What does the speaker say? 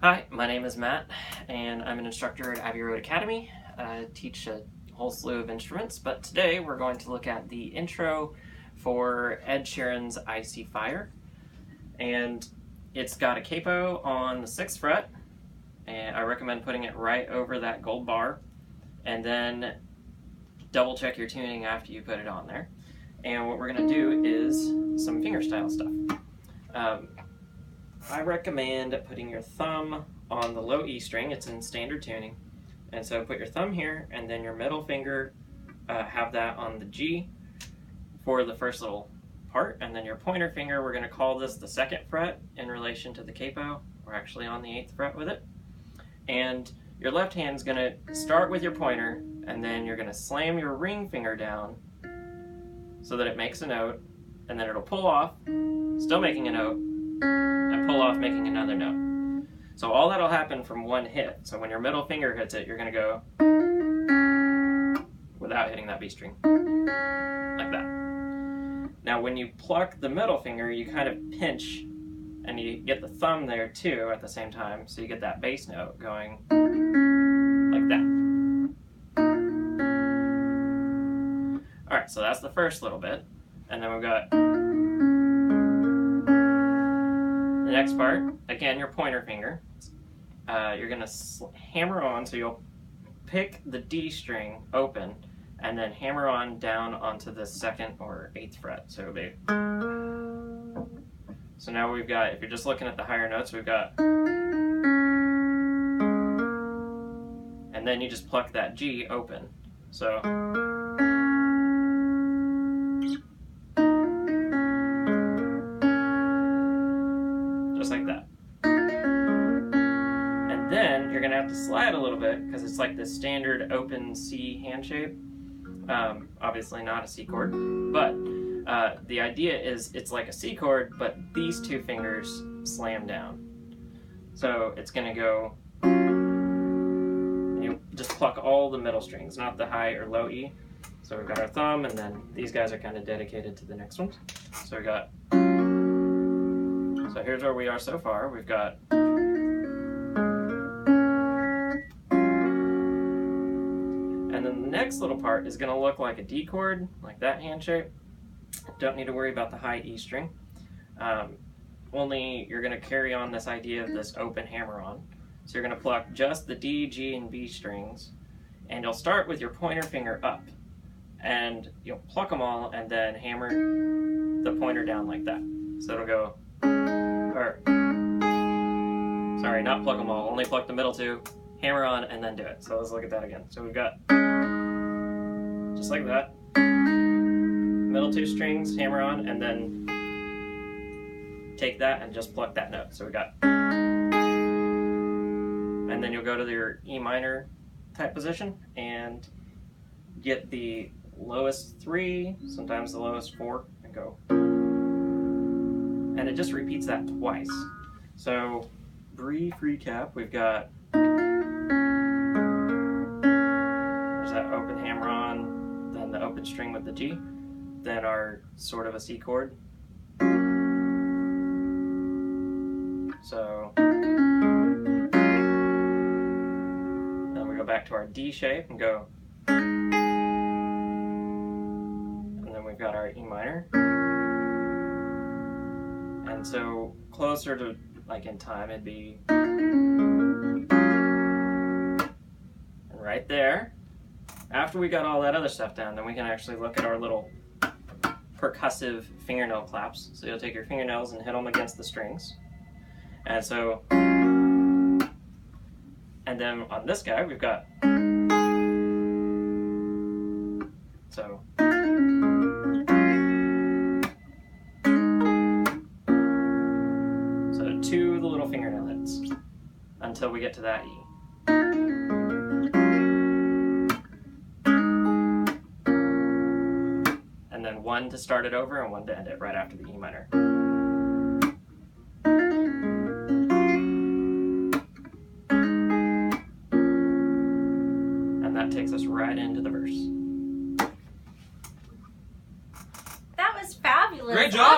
Hi, my name is Matt, and I'm an instructor at Abbey Road Academy. I teach a whole slew of instruments, but today we're going to look at the intro for Ed Sheeran's Icy Fire. And it's got a capo on the 6th fret, and I recommend putting it right over that gold bar, and then double check your tuning after you put it on there. And what we're going to do is some fingerstyle stuff. I recommend putting your thumb on the low E string. It's in standard tuning. And so put your thumb here, and then your middle finger, have that on the G for the first little part. And then your pointer finger, we're going to call this the 2nd fret in relation to the capo. We're actually on the 8th fret with it. And your left hand's going to start with your pointer, and then you're going to slam your ring finger down so that it makes a note, and then it'll pull off, still making a note, and pull off making another note. So all that'll happen from one hit. So when your middle finger hits it, you're going to go without hitting that B string, like that. Now when you pluck the middle finger, you kind of pinch, and you get the thumb there too at the same time, so you get that bass note going like that. Alright, so that's the first little bit, and then we've got the next part, again, your pointer finger. You're going to hammer on, so you'll pick the D string open and then hammer on down onto the 2nd or 8th fret. So it'll be. So now we've got, if you're just looking at the higher notes, we've got. And then you just pluck that G open. So. Just like that. And then you're going to have to slide a little bit because it's like the standard open C hand shape. Obviously not a C chord, but the idea is it's like a C chord, but these two fingers slam down. So it's going to go, you just pluck all the middle strings, not the high or low E. So we've got our thumb, and then these guys are kind of dedicated to the next ones. So we got. So here's where we are so far. We've got. And then the next little part is going to look like a D chord, like that hand shape. Don't need to worry about the high E string. Only you're going to carry on this idea of this open hammer on. So you're going to pluck just the D, G, and B strings, and you'll start with your pointer finger up. And you'll pluck them all and then hammer the pointer down like that. So it'll go, or, sorry, not pluck them all, only pluck the middle two, hammer on, and then do it. So let's look at that again. So we've got, just like that, middle two strings, hammer on, and then take that and just pluck that note. So we got, and then you'll go to your E minor type position and get the lowest 3, sometimes the lowest 4, and go. And it just repeats that twice. So, brief recap, we've got, there's that open hammer on, then the open string with the G, then our sort of a C chord. So, then we go back to our D shape and go. We've got our E minor, and so closer to like in time it'd be right there. After we got all that other stuff down, then we can actually look at our little percussive fingernail claps. So you'll take your fingernails and hit them against the strings, and so, and then on this guy we've got, so. To the little fingernail hits until we get to that E. And then one to start it over and one to end it right after the E minor. And that takes us right into the verse. That was fabulous. Great job!